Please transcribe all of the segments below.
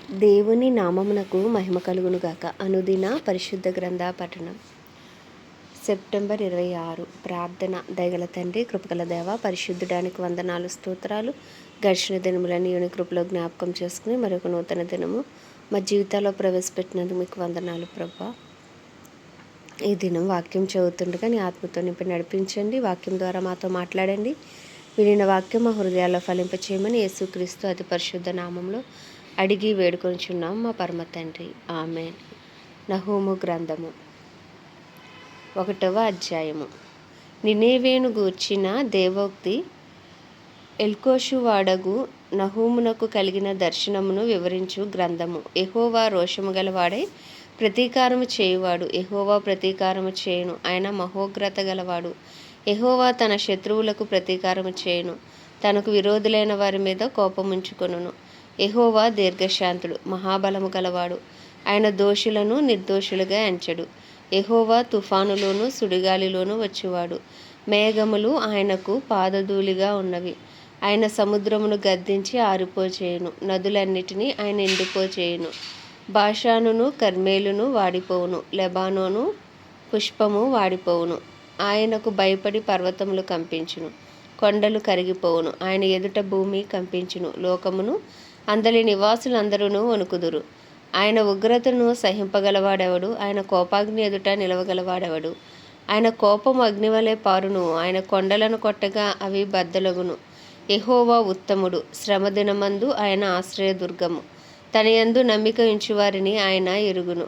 దేవుని నామమునకు మహిమ కలుగునుగాక. అనుదిన పరిశుద్ధ గ్రంథ పఠనం. సెప్టెంబర్ 26. ప్రార్థన. దయగల తండ్రి, కృపగల దేవ, పరిశుద్ధుడానికి వందనాలు, స్తోత్రాలు. గడిచిన దినములని యుని కృపలో జ్ఞాపకం చేసుకుని మరొక నూతన దినము మా జీవితాల్లో ప్రవేశపెట్టినందుకు మీకు వందనాలు ప్రభా. ఈ దినం వాక్యం చదువుతుండగా నీ ఆత్మతో నింపి నడిపించండి. వాక్యం ద్వారా మాతో మాట్లాడండి. వినిన వాక్యం మా హృదయాల్లో ఫలింపచేయమని యేసుక్రీస్తు అతి పరిశుద్ధ నామంలో అడిగి వేడుకొనిచున్నాం మా పరమ తండ్రి. ఆమేన్. నహూము గ్రంథము 1వ అధ్యాయము. నినేవేను గూర్చిన దేవోక్తి. ఎల్కోషు వాడగు నహూమునకు కలిగిన దర్శనమును వివరించు గ్రంథము. యెహోవా రోషము గలవాడై ప్రతీకారము చేయువాడు. యెహోవా ప్రతీకారము చేయును, ఆయన మహోగ్రత గలవాడు. యెహోవా తన శత్రువులకు ప్రతీకారము చేయును, తనకు విరోధులైన వారి మీద కోపముంచుకొనును. యెహోవా దీర్ఘశాంతుడు, మహాబలము గలవాడు. ఆయన దోషులను నిర్దోషులుగా ఎంచడు. యెహోవా తుఫానులోను సుడిగాలిలోను వచ్చువాడు. మేఘములు ఆయనకు పాదధూళిగా ఉన్నవి. ఆయన సముద్రమును గద్దించి ఆరిపోచేయును, నదులన్నిటినీ ఆయన ఎండిపోచేయును. బాషానును కర్మేలును వాడిపోవును, లెబానోను పుష్పము వాడిపోవును. ఆయనకు భయపడి పర్వతములు కంపించును, కొండలు కరిగిపోవును. ఆయన ఎదుట భూమి కంపించును, లోకమును అందలి నివాసులందరూ వణుకుదురు. ఆయన ఉగ్రతను సహింపగలవాడెవడు? ఆయన కోపాగ్ని ఎదుట నిలవగలవాడెవడు? ఆయన కోపము అగ్నివలే పారును, ఆయన కొండలను కొట్టగా అవి బద్దలగును. యెహోవా ఉత్తముడు, శ్రమదినమందు ఆయన ఆశ్రయదుర్గము. తన యందు నమ్మిక ఉంచువారిని ఆయన ఎరుగును.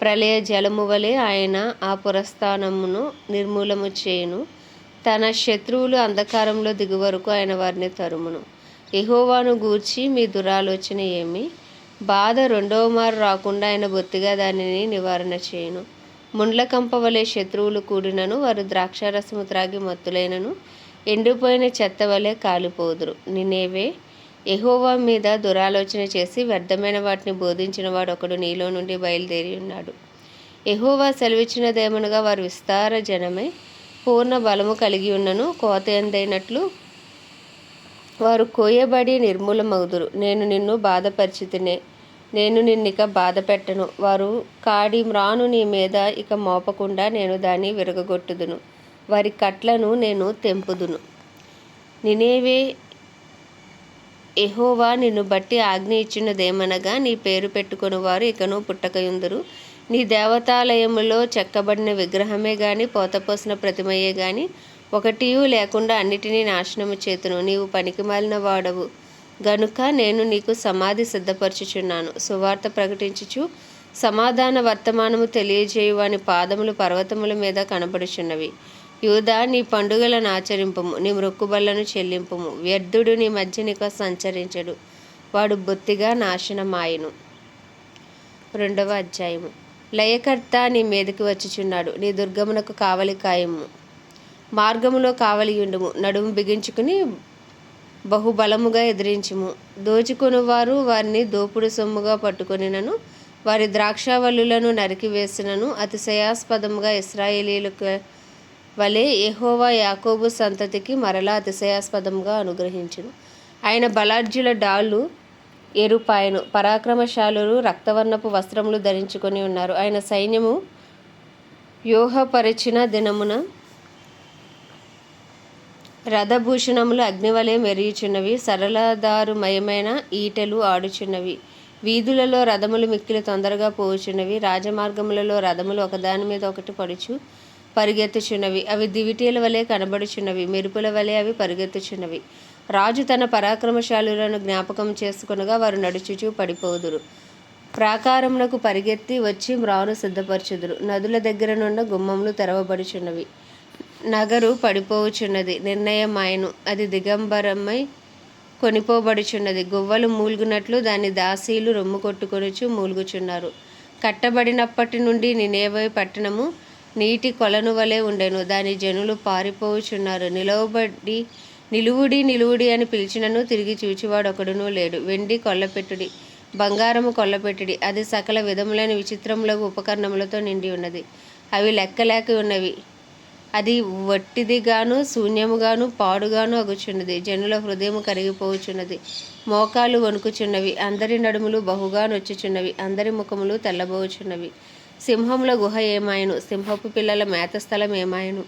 ప్రళయ జలము వలె ఆయన ఆ పురస్థానమును నిర్మూలము చేయును. తన శత్రువులు అంధకారంలో దిగువరకు ఆయన వారిని తరుమును. యెహోవాను గూర్చి మీ దురాలోచన ఏమి? బాధ రెండవ మారు రాకుండా ఆయన బొత్తిగా దానిని నివారణ చేయును. ముండ్ల కంపవలే శత్రువులు కూడినను, వారు ద్రాక్షారసము త్రాగి మత్తులైనను ఎండిపోయిన చెత్త వలె కాలిపోదురు. నినేవే, యెహోవా మీద దురాలోచన చేసి వ్యర్థమైన వాటిని బోధించిన వాడు ఒకడు నీలో నుండి బయలుదేరి ఉన్నాడు. యెహోవా సెలవిచ్చినదేమనగా, వారు విస్తార జనమై పూర్ణ బలము కలిగి ఉన్నను, కోత ఎందైనట్లు వారు కోయబడి నిర్మూలమగుదురు. నేను నిన్ను బాధపరిచితినే, నేను నిన్నిక బాధ పెట్టను. వారు కాడి మ్రాను నీ మీద ఇక మోపకుండా నేను దాన్ని విరగగొట్టుదును, వారి కట్లను నేను తెంపుదును. నినేవే, యెహోవా నిన్ను బట్టి ఆజ్ఞ ఇచ్చినదేమనగా, నీ పేరు పెట్టుకొని వారు ఇకను పుట్టకయుందురు. నీ దేవతాలయములో చెక్కబడిన విగ్రహమే గాని, పోతపోసిన ప్రతిమయే గాని ఒకటియూ లేకుండా అన్నిటినీ నాశనము చేతును. నీవు పనికిమాలిన వాడవు గనుక నేను నీకు సమాధి సిద్ధపరచుచున్నాను. సువార్త ప్రకటించుచు సమాధాన వర్తమానము తెలియజేయు వాని పాదములు పర్వతముల మీద కనబడుచున్నవి. యూదా, నీ పండుగలను ఆచరింపుము, నీ మొక్కుబళ్లను చెల్లింపుము. వ్యర్థుడు నీ మధ్య నీకు సంచరించడు, వాడు బొత్తిగా నాశనమాయెను. 2వ అధ్యాయము. లయకర్త నీ మీదకి వచ్చుచున్నాడు, నీ దుర్గమునకు కావలి కాయము. మార్గములో కావలియుండుము, నడుము బిగించుకుని బహుబలముగా ఎదిరించుము. దోచుకొనువారు వారిని దోపుడు సొమ్ముగా పట్టుకొనినను, వారి ద్రాక్షావల్లులను నరికివేసినను అతిశయాస్పదముగా ఇశ్రాయేలీయులకు వలె యెహోవా యాకోబు సంతతికి మరలా అతిశయాస్పదముగా అనుగ్రహించును. ఆయన బలాఢ్యుల డాళ్ళు ఎరుపాయెను, పరాక్రమశాలురు రక్తవర్ణపు వస్త్రములు ధరించుకొని ఉన్నారు. ఆయన సైన్యము వ్యూహపరచిన దినమున రథభూషణములు అగ్నివలే మెరియుచున్నవి, సరళదారుమయమైన ఈటెలు ఆడుచున్నవి. వీధులలో రథములు మిక్కిలి తొందరగా పోవుచున్నవి, రాజమార్గములలో రథములు ఒకదాని మీద ఒకటి పడుచు పరిగెత్తుచున్నవి. అవి దివిటీల వలె కనబడుచున్నవి, మెరుపుల వలె అవి పరిగెత్తుచున్నవి. రాజు తన పరాక్రమశాలులను జ్ఞాపకం చేసుకొనగా వారు నడుచుచూ పడిపోదురు. ప్రాకారమునకు పరిగెత్తి వచ్చి మ్రాను సిద్ధపరచుదురు. నదుల దగ్గరనున్న గుమ్మములు తెరవబడుచున్నవి. నగరు పడిపోవుచున్నది, నిర్ణయమాయెను, అది దిగంబరమై కొనిపోబడుచున్నది. గువ్వలు మూల్గునట్లు దాని దాసీలు రొమ్ము కొట్టుకొనుచు మూల్గుచున్నారు. కట్టబడినప్పటి నుండి నినేవే పట్టణము నీటి కొలను వలె ఉండెను, దాని జనులు పారిపోవుచున్నారు. నిలువుడి అని పిలిచినను తిరిగి చూచువాడు ఒకడునూ లేడు. వెండి కొల్లపెట్టుడి, బంగారము కొల్లపెట్టుడి, అది సకల విధములైన విచిత్రములకు ఉపకరణములతో నిండి ఉన్నది. అవి లెక్కలేక ఉన్నవి, అది వట్టిదిగాను శూన్యముగాను పాడుగాను అగుచున్నది. జనుల హృదయము కరిగిపోవచ్చున్నది. మోకాలు వణుకుచున్నవి. అందరి నడుములు బహుగా నొచ్చుచున్నవి. అందరి ముఖములు తెల్లబోచున్నవి. సింహముల గుహ ఏమాయను? సింహపు పిల్లల మేత స్థలం ఏమాయను?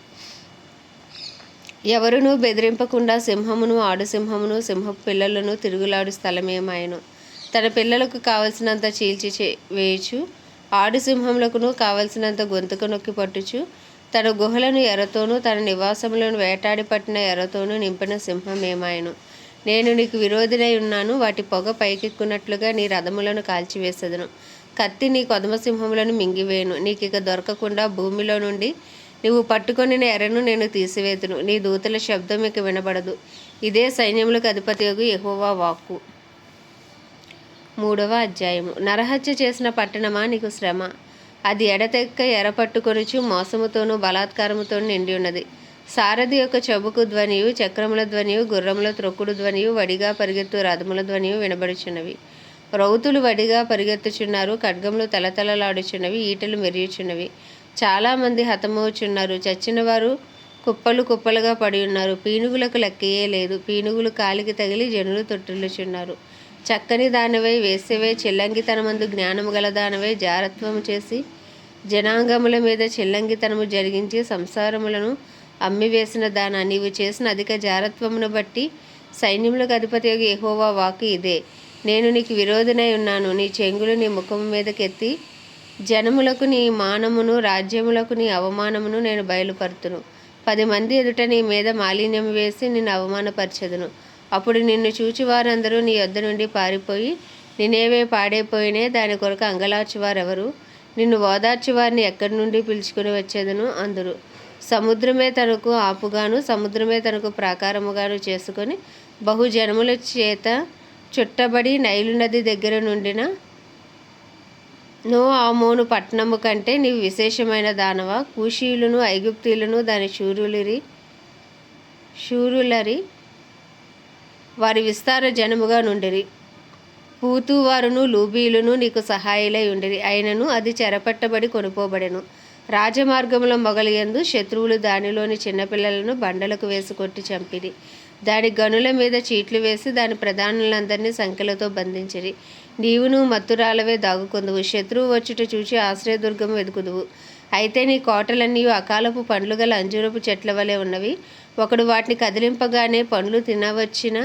ఎవరునూ బెదిరింపకుండా సింహమును ఆడు సింహపు పిల్లలను తిరుగులాడు స్థలమేమాయను? తన పిల్లలకు కావలసినంత చీల్చి వేయచు, ఆడు సింహములకును కావలసినంత గొంతుకు నొక్కి పట్టుచు, తన గుహలను ఎర్రతోనూ తన నివాసములను వేటాడి పట్టిన ఎర్రతోనూ నింపిన సింహమేమాయను? నేను నీకు విరోధినై ఉన్నాను. వాటి పొగ పైకెక్కున్నట్లుగా నీ రథములను కాల్చివేసెదను. కత్తి నీ కొదమ సింహములను మింగివేయును. నీకిక దొరకకుండా భూమిలో నుండి నీవు పట్టుకొనిన ఎరను నేను తీసివేతును. నీ దూతల శబ్దం ఇక వినబడదు. ఇదే సైన్యములకు అధిపతియగు యెహోవా వాక్కు. 3వ అధ్యాయము. నరహత్య చేసిన పట్టణమా, నీకు శ్రమ. అది ఎడతెక్క ఎరపట్టుకొనుచు మోసముతోనూ బలాత్కారముతోనూ నిండి ఉన్నది. సారథి యొక్క చెబుకు ధ్వనియు, చక్రముల ధ్వనియు, గుర్రముల త్రొక్కుడు ధ్వనియు, వడిగా పరిగెత్తు రథముల ధ్వనియు వినబడుచున్నవి. రౌతులు వడిగా పరిగెత్తుచున్నారు. ఖడ్గములు తలతలలాడుచున్నవి. ఈటలు మెరియుచున్నవి. చాలామంది హతమవుచున్నారు. చచ్చిన వారు కుప్పలు కుప్పలుగా పడి ఉన్నారు. పీనుగులకు లెక్కయే లేదు. పీనుగులు కాలికి తగిలి జనులు తొట్టిల్లుచున్నారు. చక్కని దానవై, వేశ్యవై, చిల్లంగితనమందు జ్ఞానము గల దానవై, జారత్వము చేసి జనాంగముల మీద చిల్లంగితనము జరిగించి సంసారములను అమ్మివేసిన దాన, నీవు చేసిన అధిక జారత్వమును బట్టి సైన్యములకు అధిపతియగు యెహోవా వాక్కు ఇదే. నేను నీకు విరోధినై ఉన్నాను. నీ చెంగులు నీ ముఖము మీదకెత్తి జనములకు నీ మానమును, రాజ్యములకు నీ అవమానమును నేను బయలుపరుతును. 10 మంది ఎదుట నీ మీద మాలిన్యము వేసి నిన్ను అవమానపరచెదను. అప్పుడు నిన్ను చూచి వారందరూ నీ యొద్ద నుండి పారిపోయి, నినేవే పాడైపోయినే, దాని కొరకు అంగలార్చువారెవరు? నిన్ను ఓదార్చి వారిని ఎక్కడి నుండి పిలుచుకుని వచ్చేదను అందురు. సముద్రమే తనకు ఆపుగాను, సముద్రమే తనకు ప్రాకారముగాను చేసుకొని బహుజనముల చేత చుట్టబడి నైలు నది దగ్గర నుండిన నో ఆమోను పట్టణము కంటే నీవు విశేషమైన దానవా? కూషీయులను ఐగుప్తీయులను దాని శూరులరి వారి విస్తార జనముగా నుండిరి. పూతువారును లూబీయులను నీకు సహాయులై ఉండిరి. అయినను అది చెరపట్టబడి కొనుపోబడెను. రాజమార్గముల మొగలియందు శత్రువులు దానిలోని చిన్నపిల్లలను బండలకు వేసి కొట్టి చంపిరి. దాని గనుల మీద చీట్లు వేసి దాని ప్రధానులందరినీ సంఖ్యలతో బంధించిరి. నీవును మత్తురాలవే దాగుకొందువు. శత్రువు వచ్చుట చూచి ఆశ్రయదుర్గము వెదుకుదువు. అయితే నీ కోటలన్నీ అకాలపు పండ్లు గల అంజూరపు చెట్ల వలె ఉన్నవి. ఒకడు వాటిని కదిలింపగానే పండ్లు తినవచ్చిన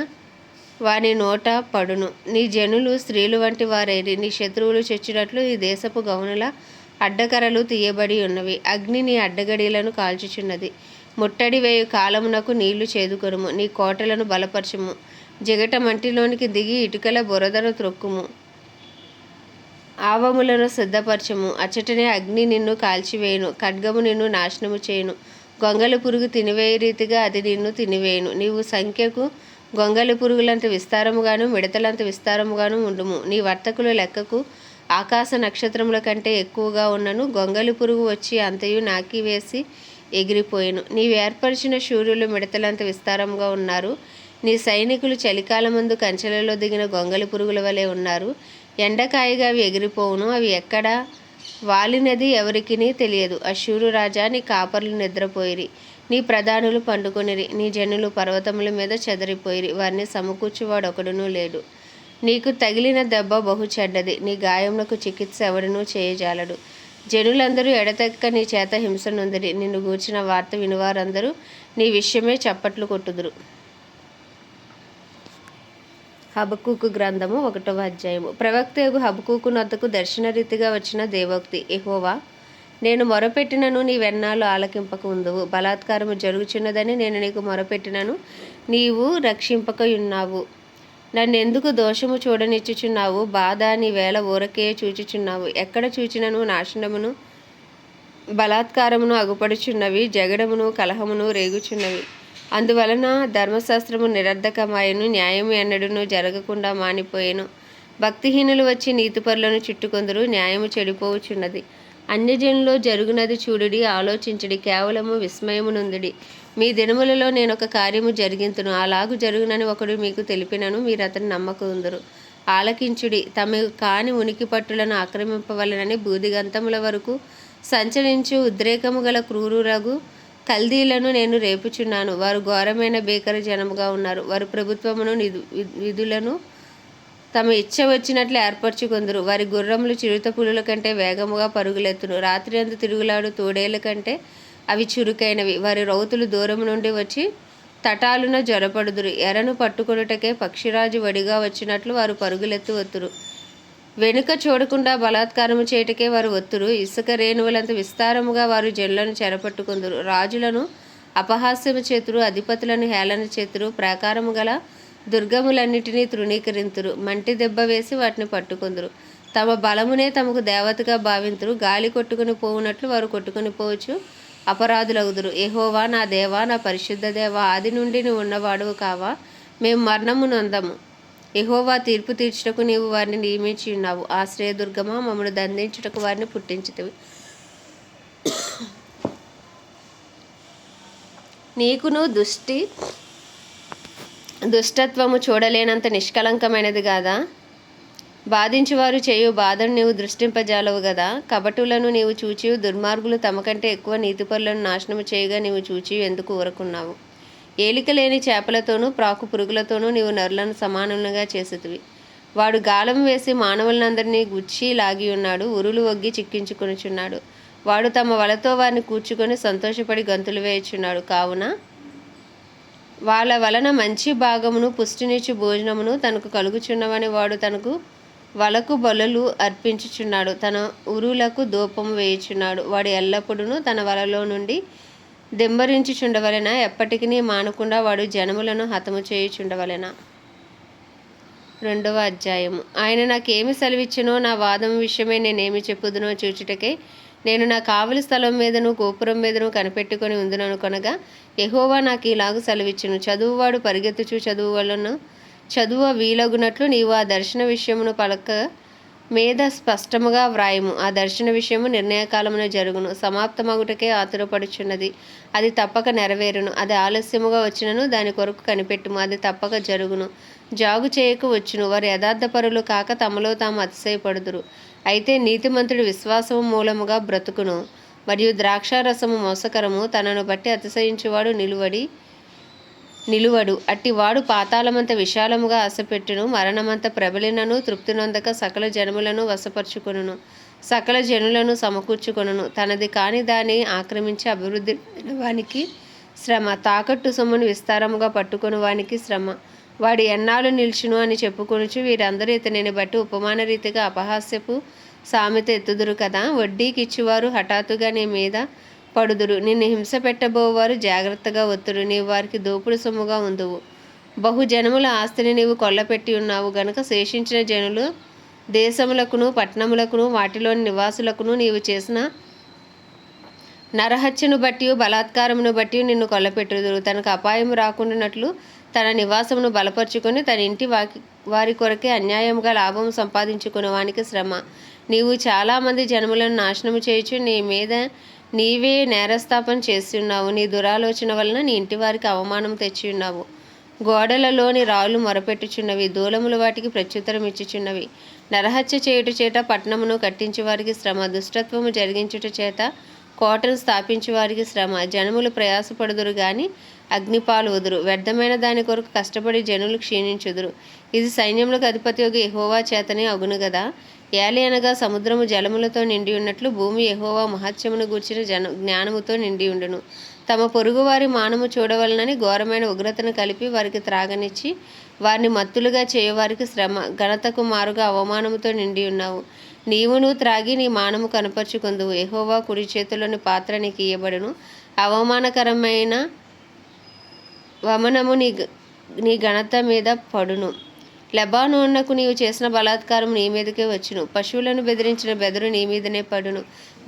వాని నోట పడును. నీ జనులు స్త్రీలు వంటి వారైరి. నీ శత్రువులు చచ్చినట్లు ఈ దేశపు గౌనుల అడ్డకరలు తీయబడి ఉన్నవి. అగ్ని నీ అడ్డగడిలను కాల్చుచున్నది. ముట్టడి వేయు కాలమునకు నీళ్లు చేదుకొనుము. నీ కోటలను బలపరచుము. జిగట మంటిలోనికి దిగి ఇటుకల బురదను త్రొక్కుము. ఆవములను సిద్ధపరచుము. అచ్చటనే అగ్ని నిన్ను కాల్చివేయును. ఖడ్గము నిన్ను నాశనము చేయును. గొంగలి పురుగు తినివేయ రీతిగా అది నిన్ను తినివేయును. నీవు సంఖ్యకు గొంగలి పురుగులంత విస్తారముగాను, మిడతలంత విస్తారముగాను ఉండుము. నీ వర్తకుల లెక్కకు ఆకాశ నక్షత్రముల కంటే ఎక్కువగా ఉన్నను. గొంగలి పురుగు వచ్చి అంతయు నాకి వేసి ఎగిరిపోయెను. నీవు ఏర్పరిచిన శూరులు మిడతలంత విస్తారముగా ఉన్నారు. నీ సైనికులు చలికాలమందు కంచెలలో దిగిన గొంగలి పురుగుల వలె ఉన్నారు. ఎండకాయగా అవి ఎగిరిపోవును. అవి ఎక్కడ వాలినది ఎవరికిని తెలియదు. అశ్షూరు రాజా, నీ కాపర్లు నిద్రపోయిరి. నీ ప్రధానులు పండుకొనిరి. నీ జనులు పర్వతముల మీద చెదరిపోయిరి. వారిని సమకూర్చువాడు ఒకడునూ లేడు. నీకు తగిలిన దెబ్బ బహు చెడ్డది. నీ గాయమునకు చికిత్స ఎవడునూ చేయజాలడు. జనులందరూ ఎడతెక్క నీ చేత హింస నొందిరి. నిన్ను గూర్చిన వార్త వినువారందరూ నీ విషయమే చప్పట్లు కొట్టుదురు. హబక్కూకు గ్రంథము 1వ అధ్యాయము. ప్రవక్తయగు హబక్కూకు నొద్దకు దర్శనరీతిగా వచ్చిన దేవోక్తి. యెహోవా, నేను మొరపెట్టినను నీవెన్నాళ్ళు ఆలకింపక ఉందువు. బలాత్కారము జరుగుచున్నదని నేను నీకు మొరపెట్టినను నీవు రక్షింపకయున్నావు. నన్నెందుకు దోషము చూడనిచ్చుచున్నావు? బాధ నీ వేళ ఊరకే చూచుచున్నావు. ఎక్కడ చూచినను నాశనమును బలాత్కారమును అగుపడుచున్నవి. జగడమును కలహమును రేగుచున్నవి. అందువలన ధర్మశాస్త్రము నిరర్ధకమాయెను. న్యాయము ఎన్నడూనూ జరగకుండా మానిపోయెను. భక్తిహీనులు వచ్చి నీతిపరులను చుట్టుకొందురు. న్యాయము చెడిపోవుచున్నది. అన్యజనులో జరుగునది చూడుడి, ఆలోచించుడి, కేవలము విస్మయము నొందుడి. మీ దినములలో నేనొక కార్యము జరిగింతును. అలాగు జరుగునని ఒకడు మీకు తెలిపినను మీరు అతని నమ్మకుందురు. ఆలకించుడి. తమకు కాని ఉనికి పట్టులను ఆక్రమింపవలనని బూదిగంతముల వరకు సంచరించు ఉద్రేకము గల క్రూరురగు కల్దీలను నేను రేపుచున్నాను. వారు ఘోరమైన భీకర జనముగా ఉన్నారు. వారు ప్రభుత్వమును విధులను తమ ఇచ్చ వచ్చినట్లు ఏర్పరచుకొందురు. వారి గుర్రములు చిరుత పులుల కంటే వేగముగా పరుగులెత్తును. రాత్రి అందు తిరుగులాడు తోడేళ్ల కంటే అవి చురుకైనవి. వారి రౌతులు దూరము నుండి వచ్చి తటాలున జ్వరపడుదురు. ఎరను పట్టుకొనుటకే పక్షిరాజు వడిగా వచ్చినట్లు వారు పరుగులెత్తు వత్తురు. వెనుక చూడకుండా బలాత్కారము చేయుటకే వారు వత్తురు. ఇసుక రేణువులంత విస్తారముగా వారు జనులను చెరపట్టుకొందురు. రాజులను అపహాస్యము చేతురు, అధిపతులను హేళన చేతురు. ప్రాకారము గల దుర్గములన్నిటినీ తృణీకరింతురు. మంటి దెబ్బ వేసి వాటిని పట్టుకొందురు. తమ బలమునే తమకు దేవతగా భావింతురు. గాలి కొట్టుకుని పోవునట్లు వారు కొట్టుకుని పోవచ్చు అపరాధులగుదురు. యెహోవా నా దేవా, నా పరిశుద్ధ దేవా, ఆది నుండి నువ్వు ఉన్నవాడువు కావా? మేము మరణము నొందము. యెహోవా తీర్పు తీర్చుటకు నీవు వారిని నియమించి ఉన్నావు. ఆశ్రయదుర్గమా, మమ్మను దండించుటకు వారిని పుట్టించితివి. నీకును దుష్టత్వము చూడలేనంత నిష్కలంకమైనది కాదా? బాధించువారు చేయు బాధను నీవు దృష్టింపజాలవు గదా. కపటులను నీవు చూచియు దుర్మార్గులు తమకంటే ఎక్కువ నీతిపరులను నాశనము చేయగా నీవు చూచియు ఎందుకు ఊరకున్నావు? ఏలిక లేని చేపలతోనూ ప్రాకు పురుగులతోనూ నీవు నరులను సమానులుగా చేసితివి. వాడు గాలం వేసి మానవులందరినీ గుచ్చి లాగి ఉన్నాడు. ఉరులు ఒగ్గి చిక్కించుకొనుచున్నాడు. వాడు తమ వలతో వారిని కూర్చుకొని సంతోషపడి గంతులు వేయుచున్నాడు. కావున వాళ్ళ వలన మంచి భాగమును పుష్టినిచ్చు భోజనమును తనకు కలుగుచున్నవని వాడు తనకు వలకు బలులు అర్పించుచున్నాడు. తన ఉరులకు ధూపము వేయుచున్నాడు. వాడు ఎల్లప్పుడూ తన వలలో నుండి దింబరించుచుండవలెన. ఎప్పటికీ మానకుండా వాడు జనములను హతము చేయుచుండవలెన. 2వ అధ్యాయము. ఆయన నాకేమి సెలవిచ్చునో, నా వాదము విషయమై నేనేమి చెప్పుదునో చూచుటకై నేను నా కావలి స్థలం మీదను గోపురం మీదను కనిపెట్టుకొని ఉందుననుకొనగా యెహోవా నాకు ఇలాగు సెలవిచ్చును. చదువువాడు పరిగెత్తుచు చదువ వీలగునట్లు నీవు ఆ దర్శన విషయమును పలక మీద స్పష్టముగా వ్రాయము. ఆ దర్శన విషయము నిర్ణయకాలమున జరుగును. సమాప్తమగుటకే ఆతురపడుచున్నది. అది తప్పక నెరవేరును. అది ఆలస్యముగా వచ్చినను దాని కొరకు కనిపెట్టుము. అది తప్పక జరుగును. జాగు చేయక వచ్చును. వారు యథార్థపరులు కాక తమలో తాము అతిశయపడుదురు. అయితే నీతిమంతుడు విశ్వాసము మూలముగా బ్రతుకును. మరియు ద్రాక్షారసము మోసకరము. తనను బట్టి అతిశయించువాడు నిలువడు. అట్టివాడు పాతాళమంత విశాలముగా ఆశపెట్టును. మరణమంత ప్రబలినను తృప్తి నొందక సకల జనములను వశపరుచుకొనును. సకల జనులను సమకూర్చుకొనును. తనది కాని దాన్ని ఆక్రమించి అభివృద్ధి వానికి శ్రమ. తాకట్టు సొమ్మును విస్తారముగా పట్టుకొని వానికి శ్రమ. వాడు ఎన్నాళ్ళు నిల్చును అని చెప్పుకొనుచు వీరందరూ ఇతనిని బట్టి ఉపమాన రీతిగా అపహాస్యపు సామెత ఎత్తుదురు కదా. వడ్డీకి ఇచ్చువారు హఠాత్తుగా నీ మీద పడుదురు. నిన్ను హింస పెట్టబోవారు జాగ్రత్తగా ఒత్తుడు. నీవు వారికి దోపుడు సొమ్ముగా ఉందువు. బహుజనముల ఆస్తిని నీవు కొల్లపెట్టి ఉన్నావు గనుక శేషించిన జనులు దేశములకును పట్టణములకును వాటిలోని నివాసులకును నీవు చేసిన నరహత్యను బట్టి బలాత్కారమును బట్టి నిన్ను కొల్లపెట్టుదురు. తనకు అపాయము రాకుండానట్లు తన నివాసమును బలపరుచుకొని తన ఇంటి వారి కొరకే అన్యాయముగా లాభము సంపాదించుకునే వానికి శ్రమ. నీవు చాలామంది జనములను నాశనము చేయుచు నీ మీద నీవే నేరస్థాపన చేసి ఉన్నావు. నీ దురాలోచన వలన నీ ఇంటి వారికి అవమానం తెచ్చి ఉన్నావు. గోడలలోని రాళ్ళు మొరపెట్టుచున్నవి. దూలములు వాటికి ప్రత్యుత్తరం ఇచ్చుచున్నవి. నరహత్య చేయుట చేత పట్టణమును కట్టించు వారికి శ్రమ. దుష్టత్వము జరిగించుట చేత కోటను స్థాపించు వారికి శ్రమ. జనములు ప్రయాసపడుదురు గాని అగ్నిపాలు వదురు. వ్యర్థమైన దాని కొరకు కష్టపడి జనులు క్షీణించుదురు. ఇది సైన్యములకు అధిపతి యెహోవా చేతనే అగును గదా. ఏలి అనగా సముద్రము జలములతో నిండి ఉన్నట్లు భూమి యెహోవా మహత్యమును గూర్చిన జ్ఞానముతో నిండి ఉండును. తమ పొరుగువారి మానము చూడవలనని ఘోరమైన ఉగ్రతను కలిపి వారికి త్రాగనిచ్చి వారిని మత్తులుగా చేయవారికి శ్రమ. ఘనతకు మారుగా అవమానముతో నిండి ఉన్నావు. నీవును త్రాగి నీ మానము కనపరుచుకొందువు. యెహోవా కుడి చేతిలోని పాత్ర నీకు ఇయ్యబడును. అవమానకరమైన వమనము నీ ఘనత మీద పడును. లెబానోనునకు నీవు చేసిన బలాత్కారం నీ మీదకే వచ్చును. పశువులను బెదిరించిన బెదరు నీ మీదనే పడును.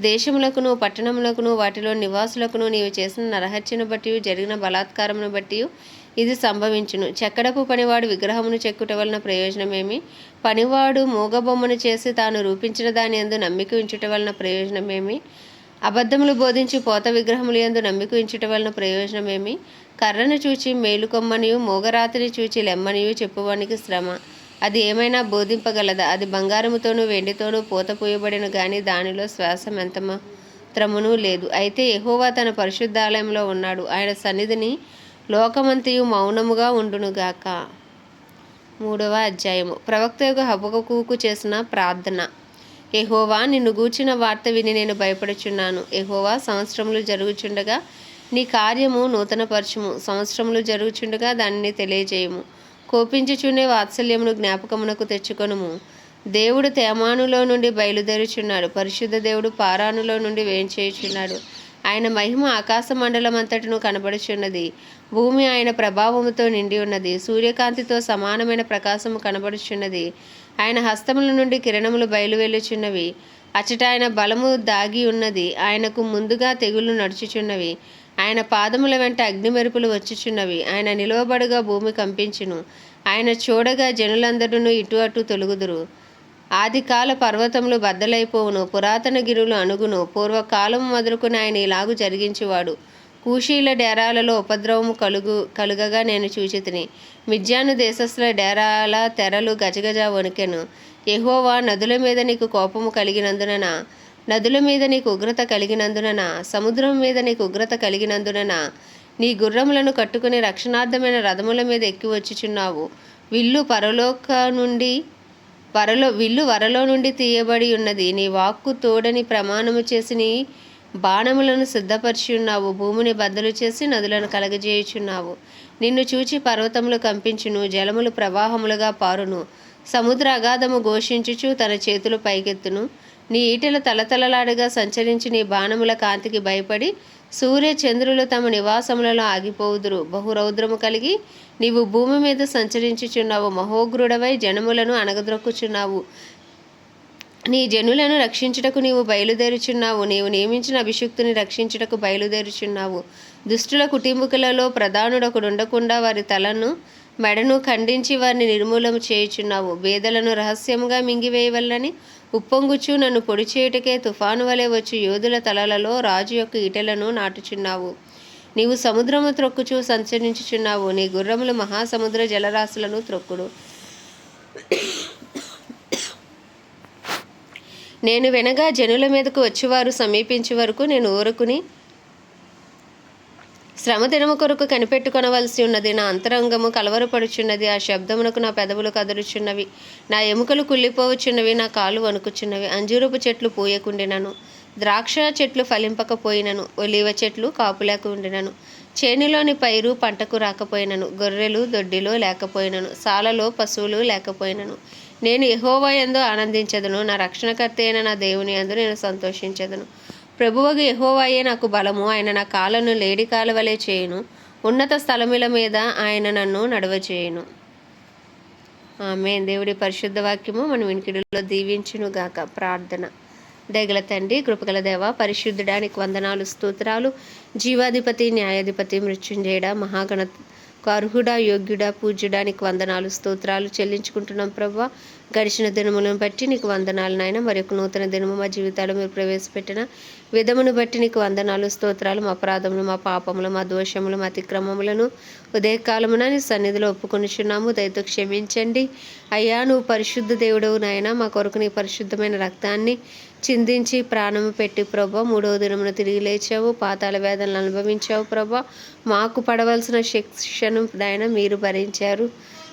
దేశములకును పట్టణములకును వాటిలో నివాసులకును నీవు చేసిన నరహత్యను బట్టి జరిగిన బలాత్కారమును బట్టి ఇది సంభవించును. చెక్కడపు పనివాడు విగ్రహమును చెక్కుట వలన ప్రయోజనమేమి? పనివాడు మూగబొమ్మను చేసి తాను రూపించిన దాని యందు నమ్మిక ఉంచుట వలన ప్రయోజనమేమి? అబద్ధములు బోధించి పోత విగ్రహములు యందు నమ్మిక ఉంచుట వలన ప్రయోజనమేమి? కర్రను చూచి మేలుకొమ్మనియు మూగరాతిని చూచి లెమ్మనియు చెప్పువానికి శ్రమ. అది ఏమైనా బోధింపగలదా? అది బంగారముతోనూ వెండితోనూ పూత పూయబడిన గాని దానిలో శ్వాసం ఎంత మాత్రమును లేదు. అయితే యెహోవా తన పరిశుద్ధాలయంలో ఉన్నాడు. ఆయన సన్నిధిని లోకమంతయు మౌనముగా ఉండునుగాక. 3వ అధ్యాయము. ప్రవక్తయగు హబక్కూకు చేసిన ప్రార్థన. యెహోవా, నిన్ను గూర్చిన వార్త విని నేను భయపడుచున్నాను. యెహోవా, సంవత్సరములు జరుగుచుండగా నీ కార్యము నూతనపరచుము. సంవత్సరములు జరుగుచుండగా దానిని తెలియజేయము. కోపించుచునే వాత్సల్యమును జ్ఞాపకమునకు తెచ్చుకొనుము. దేవుడు తేమానులో నుండి బయలుదేరుచున్నాడు. పరిశుద్ధ దేవుడు పారానులో నుండి వేంచేయుచున్నాడు. ఆయన మహిమ ఆకాశ మండలమంతటను కనబడుచున్నది. భూమి ఆయన ప్రభావముతో నిండి ఉన్నది. సూర్యకాంతితో సమానమైన ప్రకాశము కనబడుచున్నది. ఆయన హస్తముల నుండి కిరణములు బయలువెళ్ళుచున్నవి. అచట ఆయన బలము దాగి ఉన్నది. ఆయనకు ముందుగా తెగులు నడుచుచున్నవి. ఆయన పాదముల వెంట అగ్నిమెరుపులు వచ్చుచున్నవి. ఆయన నిలువబడుగా భూమి కంపించును. ఆయన చూడగా జనులందరూ ఇటు అటు తొలుగుదురు. ఆదికాల పర్వతములు బద్దలైపోవును. పురాతన గిరులు అణుగును. పూర్వకాలము మొదలుకొని ఆయన ఇలాగు జరిగించేవాడు. కూషీల డేరాలలో ఉపద్రవము కలుగగా నేను చూచితిని. మిద్యాను దేశస్థుల డేరాల తెరలు గజగజ వణికెను. యెహోవా, నదుల మీద నీకు కోపము కలిగినందున, నదుల మీద నీకు ఉగ్రత కలిగినందున, సముద్రం మీద నీకు ఉగ్రత కలిగినందున నీ గుర్రములను కట్టుకుని రక్షణార్థమైన రథముల మీద ఎక్కి వచ్చుచున్నావు. విల్లు వరలో నుండి తీయబడి ఉన్నది. నీ వాక్కు తోడని ప్రమాణము చేసి నీ బాణములను సిద్ధపరిచి ఉన్నావు. భూమిని బద్దలు చేసి నదులను కలగజేయుచున్నావు. నిన్ను చూచి పర్వతములు కంపించును. జలములు ప్రవాహములుగా పారును. సముద్ర అగాధము ఘోషించుచు తన చేతులు పైకెత్తును. నీ ఈటెలు తలతలలాడుగా సంచరించి నీ బాణముల కాంతికి భయపడి సూర్య చంద్రులు తమ నివాసములలో ఆగిపోవుదురు. బహురౌద్రము కలిగి నీవు భూమి మీద సంచరించుచున్నావు. మహోగ్రుడవై జనములను అణగద్రొక్కుచున్నావు. నీ జనులను రక్షించుటకు నీవు బయలుదేరుచున్నావు. నీవు నియమించిన అభిషిక్తుని రక్షించుటకు బయలుదేరుచున్నావు. దుష్టుల కుటుంబకులలో ప్రధానుడొకడుండకుండా వారి మెడను ఖండించి వారిని నిర్మూలన చేయుచున్నావు. వేదలను రహస్యముగా మింగివేయవల్లని ఉప్పొంగుచు నన్ను పొడి చేయుటకే తుఫాను వలె వచ్చి యోధుల తలలలో రాజు యొక్క ఈటెలను నాటుచున్నావు. నీవు సముద్రము త్రొక్కుచూ సంచరించుచున్నావు. నీ గుర్రములు మహాసముద్ర జలరాశులను త్రొక్కుడు. నేను వెనగా జనుల మీదకు వచ్చేవారు సమీపించే వరకు నేను ఊరుకుని శ్రమ దినము కొరకు కనిపెట్టుకొనవలసి ఉన్నది. నా అంతరంగము కలవరపడుచున్నది. ఆ శబ్దమునకు నా పెదవులు కదులుచున్నవి. నా ఎముకలు కుళ్ళిపోవచ్చున్నవి. నా కాళ్ళు వణుకుచున్నవి. అంజూరపు చెట్లు పూయకుండినను, ద్రాక్ష చెట్లు ఫలింపకపోయినను, ఒలీవ చెట్లు కాపులేక ఉండినను, చేనులోని పైరు పంటకు రాకపోయినను, గొర్రెలు దొడ్డిలో లేకపోయినను, సాలలో పశువులు లేకపోయినను, నేను యెహోవా యందు ఆనందించెదను. నా రక్షణకర్త అయిన నా దేవుని యందు నేను సంతోషించెదను. ప్రభువగు యెహోవాయే నాకు బలము. ఆయన నా కాళ్ళను లేడి కాళ్ళ వలె చేయును. ఉన్నత స్థలముల మీద ఆయన నన్ను నడవచేయును. ఆమేన్. దేవుడి పరిశుద్ధ వాక్యము మన వినికిడిలో దీవించునుగాక. ప్రార్థన. దయగల తండ్రి, కృపగల దేవ, పరిశుద్ధుడానికి వందనాలు, స్తోత్రాలు. జీవాధిపతి, న్యాయాధిపతి, మృత్యుంజయుడా, మహాగణ అర్హుడా, యోగ్యుడా, పూజ్యుడానికి వందనాలు, స్తోత్రాలు చెల్లించుకుంటున్నాం ప్రభువా. గడిచిన దినములను బట్టి నీకు వందనాలు నాయన. మరి ఒక నూతన దినము మా జీవితాల్లో మీరు ప్రవేశపెట్టిన విధమును బట్టి నీకు వందనాలు, స్తోత్రాలు. మా అపరాధములు, మా పాపములు, మా దోషములు, మా అతిక్రమములను ఉదయకాలమున నీ సన్నిధిలో ఒప్పుకొనిచున్నాము. దయతో క్షమించండి అయ్యా. నువ్వు పరిశుద్ధ దేవుడవు నాయన. మా కొరకు నీ పరిశుద్ధమైన రక్తాన్ని చిందించి ప్రాణము పెట్టి ప్రభా 3వ దినమున తిరిగి లేచావు. పాతాళ వేదనలు అనుభవించావు ప్రభా. మాకు పడవలసిన శిక్షను నాయన మీరు భరించారు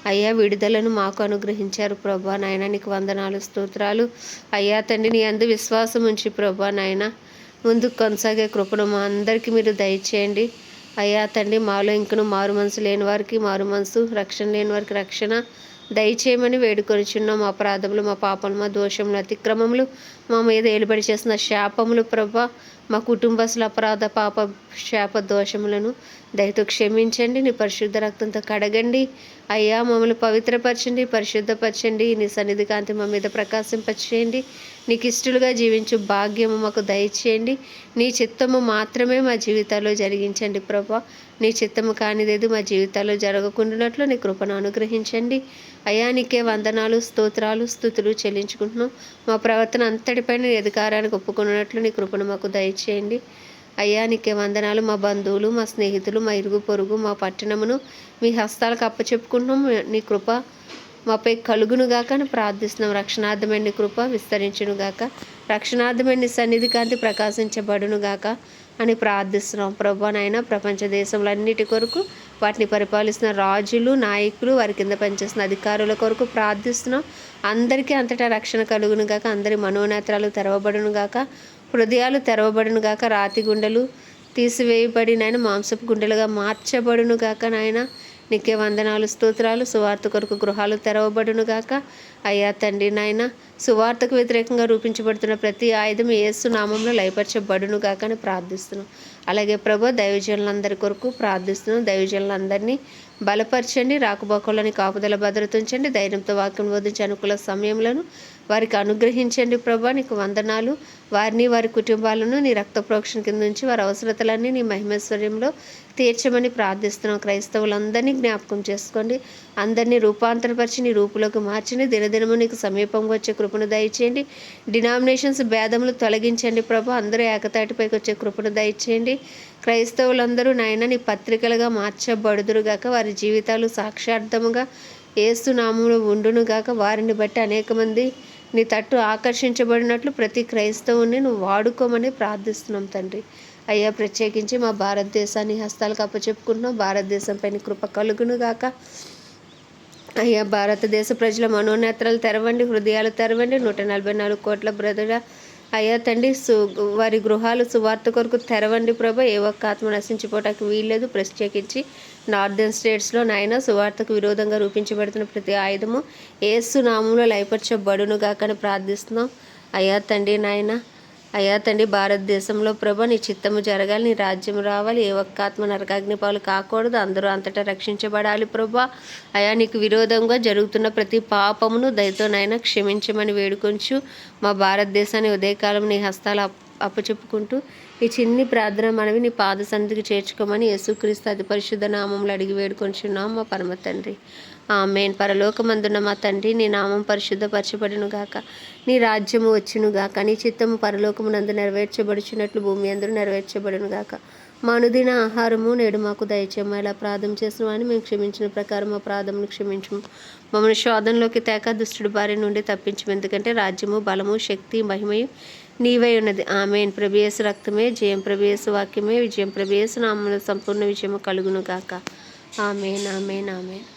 అయ్యా. విడుదలను మాకు అనుగ్రహించారు ప్రభా నాయన. నీకు వందనాలు, స్తోత్రాలు అయ్యా. తండ్రి, నీ అందు విశ్వాసం ఉంచి ప్రభా నాయన ముందుకు కొనసాగే కృపను మా అందరికీ మీరు దయచేయండి అయ్యా. తండ్రి, మాలో ఇంకను మారు మనసు లేని వారికి మారు మనసు, రక్షణ లేని వారికి రక్షణ దయచేయమని వేడుకొనిచున్నాం. మా అపరాధములు, మా పాపములు, మా దోషములు, అతిక్రమములు, మా మీద ఏలుబడి చేసిన శాపములు ప్రభా, మా కుటుంబస్తుల అపరాధ పాప శాప దోషములను దయతో క్షమించండి. నీ పరిశుద్ధ రక్తంతో కడగండి అయ్యా. మమ్మల్ని పవిత్రపరచండి, పరిశుద్ధపరచండి. నీ సన్నిధి కాంతి మా మీద ప్రకాశింపచేయండి. నీకు ఇష్టలుగా జీవించు భాగ్యము మాకు దయచేయండి. నీ చిత్తము మాత్రమే మా జీవితాల్లో జరిగించండి ప్రభా. నీ చిత్తము కానిదేది మా జీవితాల్లో జరగకుండానట్లు నీ కృపను అనుగ్రహించండి అయ్యా. నీకే వందనాలు, స్తోత్రాలు, స్తుతులు చెల్లించుకుంటున్నాం. మా ప్రవర్తన అంతటిపైన నీ అధికారానికి ఒప్పుకున్నట్లు నీ కృపను మాకు దయచేయండి అయ్యా. నీకే వందనాలు. మా బంధువులు, మా స్నేహితులు, మా ఇరుగు పొరుగు, మా పట్టణమును మీ హస్తాలకు అప్పచెప్పుకుంటున్నాం. నీ కృప మాపై కలుగునుగాక అని ప్రార్థిస్తున్నాం. రక్షణార్థమైన నీ కృప విస్తరించునుగాక, రక్షణార్థమైన నీ సన్నిధి కాంతి ప్రకాశించబడునుగాక అని ప్రార్థిస్తున్నాం. ప్రభా నాయన, ప్రపంచ దేశంలన్నిటి కొరకు, వాటిని పరిపాలిస్తున్న రాజులు, నాయకులు, వారి కింద పనిచేస్తున్న అధికారుల కొరకు ప్రార్థిస్తున్నాం. అందరికీ అంతటా రక్షణ కలుగునుగాక, అందరి మనోనేత్రాలు తెరవబడునుగాక, హృదయాలు తెరవబడునుగాక, రాతి గుండెలు తీసివేయబడి నాయన మాంసపు గుండెలుగా మార్చబడునుగాక. నాయన నీకే వందనాలు, స్తోత్రాలు. సువార్త కొరకు గృహాలు తెరవబడునుగాక. అయ్యా తండ్రి నాయన, సువార్తకు వ్యతిరేకంగా రూపించబడుతున్న ప్రతి ఆయుధం యేసు నామంలో లయపరచబడునుగాక అని ప్రార్థిస్తున్నాం. అలాగే ప్రభు, దైవజనులందరి కొరకు ప్రార్థిస్తున్నాం. దైవజనులందరినీ బలపరచండి, రాకపోకలని కాపుదల భద్రత ఉంచండి, ధైర్యంతో వాక్యం బోధించే అనుకూల సమయంలో వారికి అనుగ్రహించండి. ప్రభా నీకు వందనాలు. వారిని, వారి కుటుంబాలను నీ రక్త ప్రోక్షణ కింద నుంచి వారి అవసరతలన్నీ నీ మహిమేశ్వర్యంలో తీర్చమని ప్రార్థిస్తున్నాం. క్రైస్తవులందరినీ జ్ఞాపకం చేసుకోండి. అందరినీ రూపాంతరపరిచి నీ రూపులోకి మార్చండి. దినదినము నీకు సమీపంగా వచ్చే కృపను దయచేయండి. డినామినేషన్స్ భేదములు తొలగించండి ప్రభు. అందరూ ఏకతాటిపైకి వచ్చే కృపను దయచేయండి. క్రైస్తవులందరూ నాయన నీ పత్రికలుగా మార్చబడుదురుగాక, వారి జీవితాలు సాక్షార్థముగా యేసు నామములో ఉండునుగాక. వారిని బట్టి అనేక మంది నీ తట్టు ఆకర్షించబడినట్లు ప్రతి క్రైస్తవుని నువ్వు వాడుకోమని ప్రార్థిస్తున్నాం తండ్రి. అయ్యా, ప్రత్యేకించి మా భారతదేశాన్ని హస్తాలకు అప్పచెప్పుకుంటున్నాం. భారతదేశంపై నీ కృప కలుగునుగాక. అయ్యా, భారతదేశ ప్రజల మనోనేత్రాలు తెరవండి, హృదయాలు తెరవండి. 144 కోట్ల బ్రదర అయ్యా తండ్రి, వారి గృహాలు సువార్త కొరకు తెరవండి ప్రభా. ఏ ఒక్క ఆత్మ నశించిపోవటానికి వీల్లేదు. ప్రత్యేకించి నార్దర్న్ స్టేట్స్లో నాయన సువార్తకు విరోధంగా రూపించబడుతున్న ప్రతి ఆయుధము యేసు నామంలో లయపరచబడునుగాక అని ప్రార్థిస్తున్నాం. అయ్యా తండ్రి నాయన, అయ్యా తండ్రి, భారతదేశంలో ప్రభా నీ చిత్తము జరగాలి, నీ రాజ్యం రావాలి. ఏ ఒక్క ఆత్మ నరకాగ్నిపాలు కాకూడదు. అందరూ అంతటా రక్షించబడాలి ప్రభా. అయ్యా, నీకు విరోధంగా జరుగుతున్న ప్రతి పాపమును దయతోనైనా క్షమించమని వేడుకొంచు. మా భారతదేశాన్ని ఉదయకాలం నీ హస్తాలు అప్పచెప్పుకుంటూ ఈ చిన్ని ప్రార్థన మనవి నీ పాద సన్నిధికి చేర్చుకోమని యేసుక్రీస్తు అతి పరిశుద్ధ నామంలో అడిగి వేడుకొంచున్నాం మా పరమ తండ్రి. ఆమేన్. పరలోకమందున్న మా తండ్రి, నీ నామం పరిశుద్ధపరచబడునుగాక, నీ రాజ్యము వచ్చునుగాక, నీ చిత్తము పరలోకమునందు నెరవేర్చబడుచున్నట్లు భూమి అందరూ నెరవేర్చబడునుగాక. మా అనుదిన ఆహారము నేడు మాకు దయచేయము. ఇలా ప్రార్థన చేసిన వాడిని మేము క్షమించిన ప్రకారం మా ప్రార్థనను క్షమించము. మమ్మల్ని శోధనలోకి తేక దుష్టుడి బారి నుండి తప్పించము. ఎందుకంటే రాజ్యము, బలము, శక్తి, మహిమయు నీవై ఉన్నది. ఆమేన్. ప్రభు యేసు రక్తమే జయం, ప్రభు యేసు వాక్యమే విజయం, ప్రభు యేసు నామములో సంపూర్ణ విజయము కలుగునుగాక. ఆమేన్, ఆమేన్, ఆమేన్.